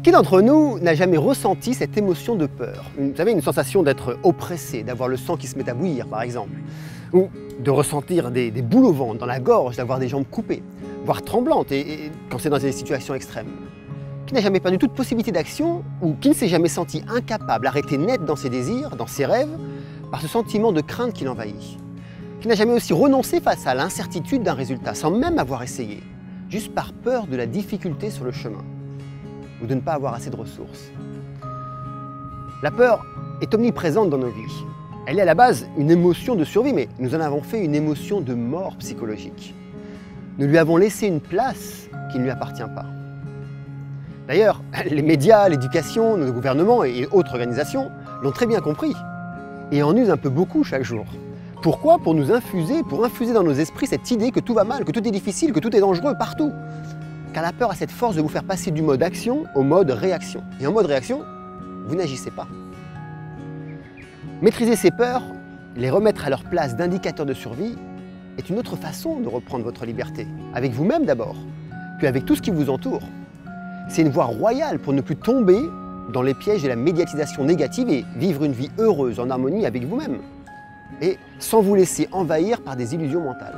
Qui d'entre nous n'a jamais ressenti cette émotion de peur? Vous savez, une sensation d'être oppressé, d'avoir le sang qui se met à bouillir par exemple, ou de ressentir des boules au ventre, dans la gorge, d'avoir des jambes coupées, voire tremblantes quand c'est dans des situations extrêmes. Qui n'a jamais perdu toute possibilité d'action ou qui ne s'est jamais senti incapable, arrêté net dans ses désirs, dans ses rêves, par ce sentiment de crainte qui l'envahit? Qui n'a jamais aussi renoncé face à l'incertitude d'un résultat, sans même avoir essayé, juste par peur de la difficulté sur le chemin, ou de ne pas avoir assez de ressources? La peur est omniprésente dans nos vies. Elle est à la base une émotion de survie, mais nous en avons fait une émotion de mort psychologique. Nous lui avons laissé une place qui ne lui appartient pas. D'ailleurs, les médias, l'éducation, nos gouvernements et autres organisations l'ont très bien compris et en usent un peu beaucoup chaque jour. Pourquoi? Pour infuser dans nos esprits cette idée que tout va mal, que tout est difficile, que tout est dangereux partout. Car la peur a cette force de vous faire passer du mode action au mode réaction. Et en mode réaction, vous n'agissez pas. Maîtriser ces peurs, les remettre à leur place d'indicateurs de survie, est une autre façon de reprendre votre liberté. Avec vous-même d'abord, puis avec tout ce qui vous entoure. C'est une voie royale pour ne plus tomber dans les pièges de la médiatisation négative et vivre une vie heureuse en harmonie avec vous-même. Et sans vous laisser envahir par des illusions mentales.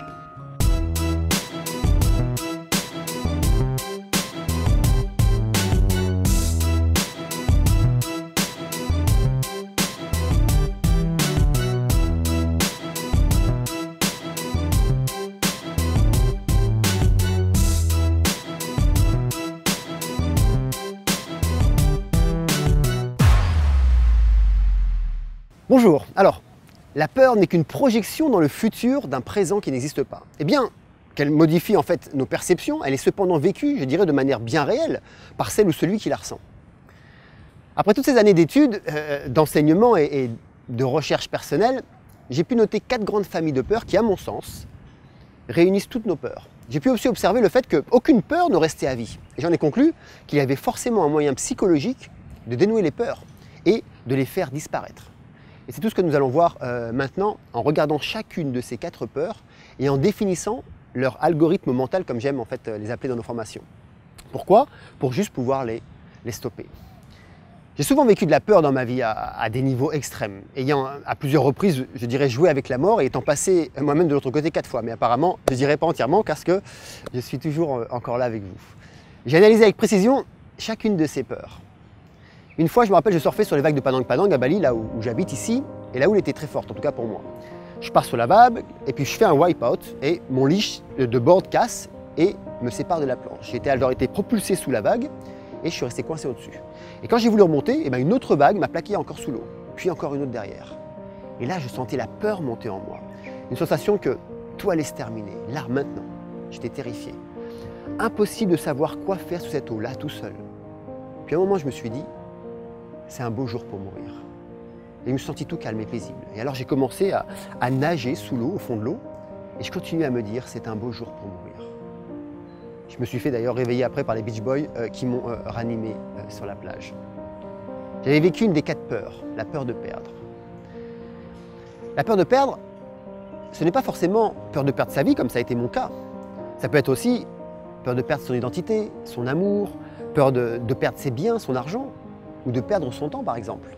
Bonjour, alors, la peur n'est qu'une projection dans le futur d'un présent qui n'existe pas. Eh bien, qu'elle modifie en fait nos perceptions, elle est cependant vécue, je dirais, de manière bien réelle par celle ou celui qui la ressent. Après toutes ces années d'études, d'enseignement et de recherche personnelle, j'ai pu noter 4 grandes familles de peurs qui, à mon sens, réunissent toutes nos peurs. J'ai pu aussi observer le fait qu'aucune peur ne restait à vie. Et j'en ai conclu qu'il y avait forcément un moyen psychologique de dénouer les peurs et de les faire disparaître. Et c'est tout ce que nous allons voir maintenant en regardant chacune de ces 4 peurs et en définissant leur algorithme mental, comme j'aime en fait les appeler dans nos formations. Pourquoi? Pour juste pouvoir les stopper. J'ai souvent vécu de la peur dans ma vie à des niveaux extrêmes, ayant à plusieurs reprises, je dirais, joué avec la mort et étant passé moi-même de l'autre côté 4 fois. Mais apparemment, je ne dirais pas entièrement parce que je suis toujours encore là avec vous. J'ai analysé avec précision chacune de ces peurs. Une fois, je me rappelle, je surfais sur les vagues de Padang Padang à Bali, là où j'habite ici, et là où elle était très forte, en tout cas pour moi. Je pars sur la vague, et puis je fais un wipe-out, et mon leash de board casse et me sépare de la planche. J'ai alors été propulsé sous la vague, et je suis resté coincé au-dessus. Et quand j'ai voulu remonter, une autre vague m'a plaqué encore sous l'eau, puis encore une autre derrière. Et là, je sentais la peur monter en moi. Une sensation que tout allait se terminer, là, maintenant. J'étais terrifié. Impossible de savoir quoi faire sous cette eau, là, tout seul. Puis à un moment, je me suis dit, c'est un beau jour pour mourir. Et je me suis senti tout calme et paisible. Et alors j'ai commencé à nager sous l'eau, au fond de l'eau, et je continuais à me dire, c'est un beau jour pour mourir. Je me suis fait d'ailleurs réveiller après par les Beach Boys qui m'ont ranimé sur la plage. J'avais vécu une des 4 peurs, la peur de perdre. La peur de perdre, ce n'est pas forcément peur de perdre sa vie, comme ça a été mon cas. Ça peut être aussi peur de perdre son identité, son amour, peur de perdre ses biens, son argent, ou de perdre son temps par exemple.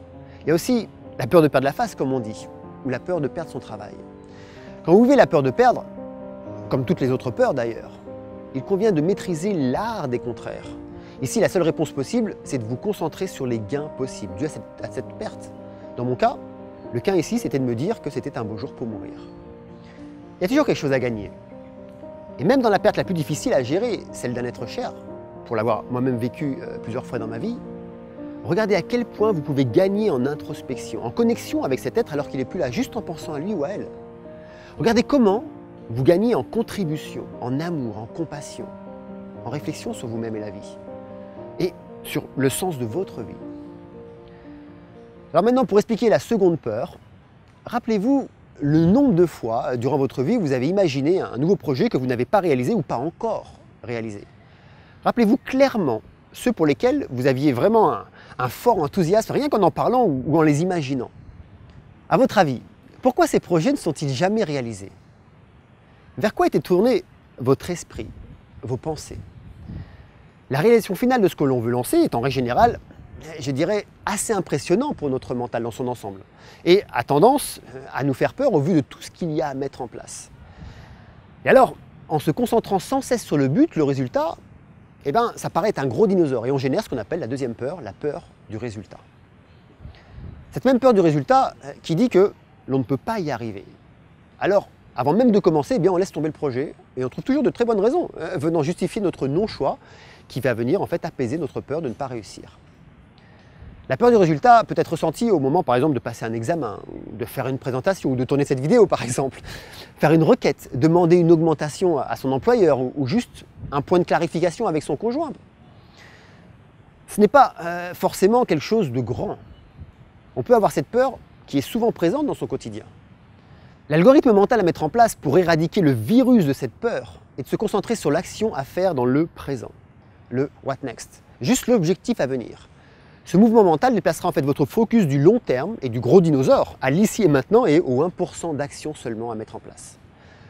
Il y a aussi la peur de perdre la face, comme on dit, ou la peur de perdre son travail. Quand vous vivez la peur de perdre, comme toutes les autres peurs d'ailleurs, il convient de maîtriser l'art des contraires. Ici, la seule réponse possible, c'est de vous concentrer sur les gains possibles, dus à cette perte. Dans mon cas, le gain ici, c'était de me dire que c'était un beau jour pour mourir. Il y a toujours quelque chose à gagner. Et même dans la perte la plus difficile à gérer, celle d'un être cher, pour l'avoir moi-même vécu plusieurs fois dans ma vie, regardez à quel point vous pouvez gagner en introspection, en connexion avec cet être alors qu'il n'est plus là, juste en pensant à lui ou à elle. Regardez comment vous gagnez en contribution, en amour, en compassion, en réflexion sur vous-même et la vie, et sur le sens de votre vie. Alors maintenant, pour expliquer la seconde peur, rappelez-vous le nombre de fois durant votre vie où vous avez imaginé un nouveau projet que vous n'avez pas réalisé ou pas encore réalisé. Rappelez-vous clairement ceux pour lesquels vous aviez vraiment un fort enthousiasme, rien qu'en parlant ou en les imaginant. À votre avis, pourquoi ces projets ne sont-ils jamais réalisés? Vers quoi était tourné votre esprit, vos pensées? La réalisation finale de ce que l'on veut lancer est en règle générale, je dirais, assez impressionnant pour notre mental dans son ensemble, et a tendance à nous faire peur au vu de tout ce qu'il y a à mettre en place. Et alors, en se concentrant sans cesse sur le but, le résultat, eh ben, ça paraît être un gros dinosaure, et on génère ce qu'on appelle la deuxième peur, la peur du résultat. Cette même peur du résultat qui dit que l'on ne peut pas y arriver. Alors, avant même de commencer, eh bien, on laisse tomber le projet, et on trouve toujours de très bonnes raisons venant justifier notre non-choix, qui va venir en fait apaiser notre peur de ne pas réussir. La peur du résultat peut être ressentie au moment, par exemple, de passer un examen, ou de faire une présentation, ou de tourner cette vidéo, par exemple. Faire une requête, demander une augmentation à son employeur, ou juste un point de clarification avec son conjoint. Ce n'est pas forcément quelque chose de grand. On peut avoir cette peur qui est souvent présente dans son quotidien. L'algorithme mental à mettre en place pour éradiquer le virus de cette peur est de se concentrer sur l'action à faire dans le présent, le what next, juste l'objectif à venir. Ce mouvement mental déplacera en fait votre focus du long terme et du gros dinosaure à l'ici et maintenant et au 1% d'action seulement à mettre en place.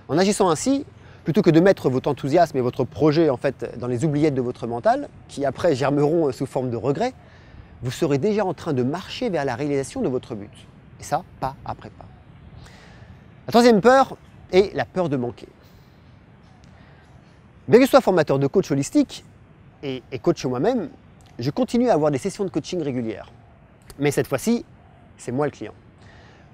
En agissant ainsi, plutôt que de mettre votre enthousiasme et votre projet en fait dans les oubliettes de votre mental, qui après germeront sous forme de regrets, vous serez déjà en train de marcher vers la réalisation de votre but. Et ça, pas après pas. La troisième peur est la peur de manquer. Bien que je sois formateur de coach holistique et coach moi-même, je continue à avoir des sessions de coaching régulières. Mais cette fois-ci, c'est moi le client.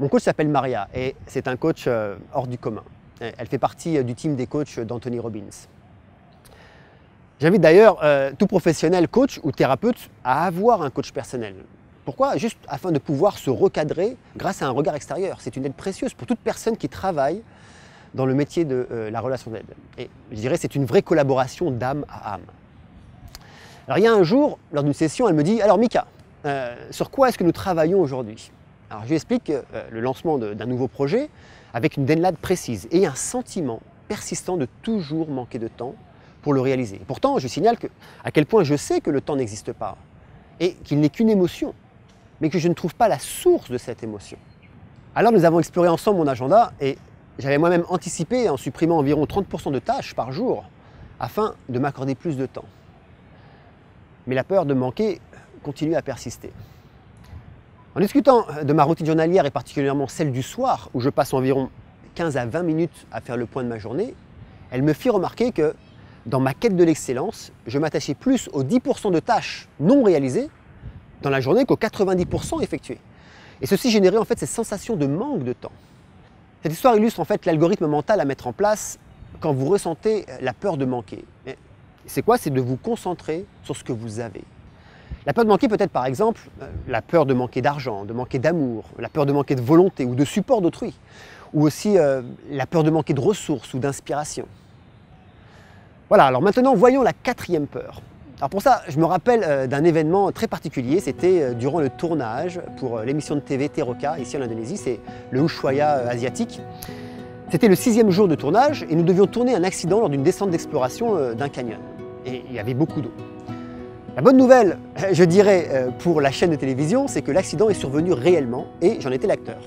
Mon coach s'appelle Maria et c'est un coach hors du commun. Elle fait partie du team des coachs d'Anthony Robbins. J'invite d'ailleurs tout professionnel coach ou thérapeute à avoir un coach personnel. Pourquoi? Juste afin de pouvoir se recadrer grâce à un regard extérieur. C'est une aide précieuse pour toute personne qui travaille dans le métier de la relation d'aide. Et je dirais que c'est une vraie collaboration d'âme à âme. Alors il y a un jour, lors d'une session, elle me dit « Alors Mika, sur quoi est-ce que nous travaillons aujourd'hui ?» Alors je lui explique le lancement d'un nouveau projet avec une deadline précise et un sentiment persistant de toujours manquer de temps pour le réaliser. Et pourtant, je signale à quel point je sais que le temps n'existe pas et qu'il n'est qu'une émotion, mais que je ne trouve pas la source de cette émotion. Alors nous avons exploré ensemble mon agenda et j'avais moi-même anticipé en supprimant environ 30% de tâches par jour afin de m'accorder plus de temps. Mais la peur de manquer continue à persister. En discutant de ma routine journalière et particulièrement celle du soir, où je passe environ 15 à 20 minutes à faire le point de ma journée, elle me fit remarquer que dans ma quête de l'excellence, je m'attachais plus aux 10% de tâches non réalisées dans la journée qu'aux 90% effectuées. Et ceci générait en fait cette sensation de manque de temps. Cette histoire illustre en fait l'algorithme mental à mettre en place quand vous ressentez la peur de manquer. C'est quoi? C'est de vous concentrer sur ce que vous avez. La peur de manquer peut être par exemple la peur de manquer d'argent, de manquer d'amour, la peur de manquer de volonté ou de support d'autrui, ou aussi la peur de manquer de ressources ou d'inspiration. Voilà, alors maintenant voyons la quatrième peur. Alors pour ça, je me rappelle d'un événement très particulier, c'était durant le tournage pour l'émission de TV Teroka, ici en Indonésie, c'est le Ushuaïa asiatique. C'était le 6e jour de tournage et nous devions tourner un accident lors d'une descente d'exploration d'un canyon. Et il y avait beaucoup d'eau. La bonne nouvelle, je dirais, pour la chaîne de télévision, c'est que l'accident est survenu réellement et j'en étais l'acteur.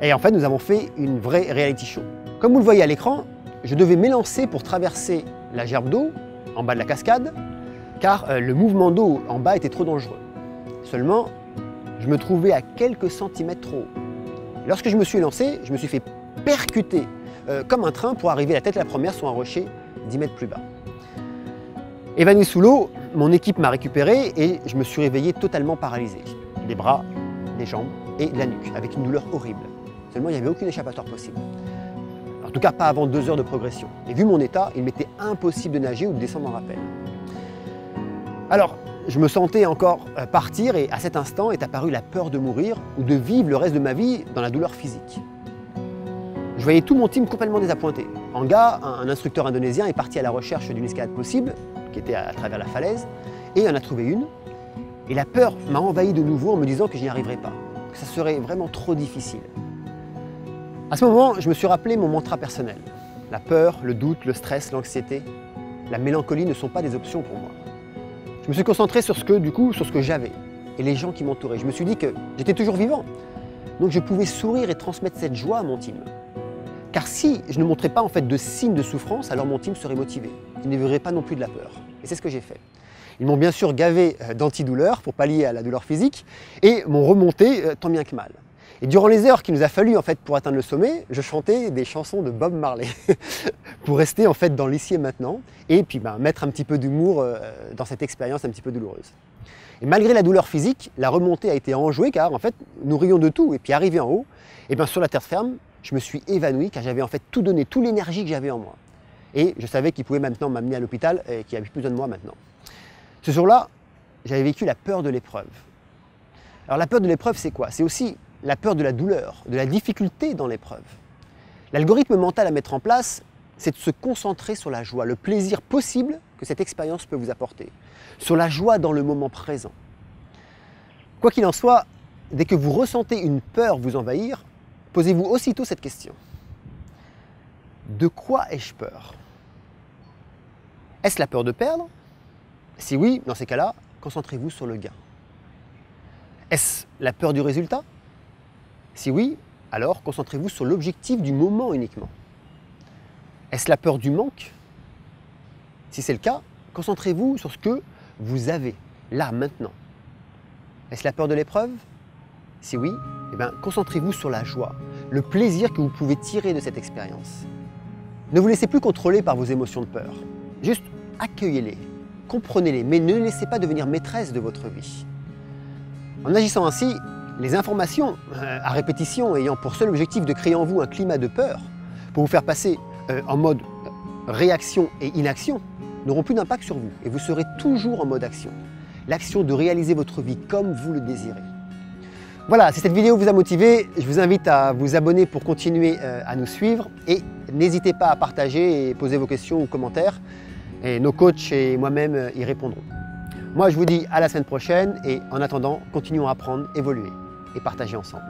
Et en fait, nous avons fait une vraie reality show. Comme vous le voyez à l'écran, je devais m'élancer pour traverser la gerbe d'eau en bas de la cascade, car le mouvement d'eau en bas était trop dangereux. Seulement, je me trouvais à quelques centimètres trop haut. Lorsque je me suis lancé, je me suis fait percuter comme un train pour arriver la tête la première sur un rocher 10 mètres plus bas. Évanoui sous l'eau, mon équipe m'a récupéré et je me suis réveillé totalement paralysé. Les bras, les jambes et la nuque, avec une douleur horrible. Seulement, il n'y avait aucun échappatoire possible. En tout cas, pas avant 2 heures de progression. Et vu mon état, il m'était impossible de nager ou de descendre en rappel. Alors, je me sentais encore partir et à cet instant est apparue la peur de mourir ou de vivre le reste de ma vie dans la douleur physique. Je voyais tout mon team complètement désappointé. Anga, un instructeur indonésien, est parti à la recherche d'une escalade possible, qui était à travers la falaise, et il en a trouvé une. Et la peur m'a envahi de nouveau en me disant que je n'y arriverais pas, que ça serait vraiment trop difficile. À ce moment, je me suis rappelé mon mantra personnel. La peur, le doute, le stress, l'anxiété, la mélancolie ne sont pas des options pour moi. Je me suis concentré sur ce que j'avais et les gens qui m'entouraient. Je me suis dit que j'étais toujours vivant, donc je pouvais sourire et transmettre cette joie à mon team. Car si je ne montrais pas en fait de signes de souffrance, alors mon team serait motivé. Il ne verrait pas non plus de la peur. Et c'est ce que j'ai fait. Ils m'ont bien sûr gavé d'antidouleurs pour pallier à la douleur physique et m'ont remonté tant bien que mal. Et durant les heures qu'il nous a fallu en fait pour atteindre le sommet, je chantais des chansons de Bob Marley pour rester en fait dans l'ici et maintenant et puis mettre un petit peu d'humour dans cette expérience un petit peu douloureuse. Et malgré la douleur physique, la remontée a été enjouée car en fait nous rions de tout et puis arrivé en haut, et bien sur la terre ferme, je me suis évanoui car j'avais en fait tout donné, toute l'énergie que j'avais en moi. Et je savais qu'il pouvait maintenant m'amener à l'hôpital et qu'il avait plus besoin de moi maintenant. Ce jour-là, j'avais vécu la peur de l'épreuve. Alors la peur de l'épreuve, c'est quoi? C'est aussi la peur de la douleur, de la difficulté dans l'épreuve. L'algorithme mental à mettre en place, c'est de se concentrer sur la joie, le plaisir possible que cette expérience peut vous apporter, sur la joie dans le moment présent. Quoi qu'il en soit, dès que vous ressentez une peur vous envahir, posez-vous aussitôt cette question. De quoi ai-je peur? Est-ce la peur de perdre? Si oui, dans ces cas-là, concentrez-vous sur le gain. Est-ce la peur du résultat? Si oui, alors concentrez-vous sur l'objectif du moment uniquement. Est-ce la peur du manque? Si c'est le cas, concentrez-vous sur ce que vous avez, là, maintenant. Est-ce la peur de l'épreuve? Si oui, concentrez-vous sur la joie, le plaisir que vous pouvez tirer de cette expérience. Ne vous laissez plus contrôler par vos émotions de peur. Juste accueillez-les, comprenez-les, mais ne les laissez pas devenir maîtresse de votre vie. En agissant ainsi, les informations à répétition ayant pour seul objectif de créer en vous un climat de peur, pour vous faire passer en mode réaction et inaction, n'auront plus d'impact sur vous et vous serez toujours en mode action. L'action de réaliser votre vie comme vous le désirez. Voilà, si cette vidéo vous a motivé, je vous invite à vous abonner pour continuer à nous suivre et n'hésitez pas à partager et poser vos questions ou commentaires et nos coachs et moi-même y répondront. Moi je vous dis à la semaine prochaine et en attendant, continuons à apprendre, évoluer et partager ensemble.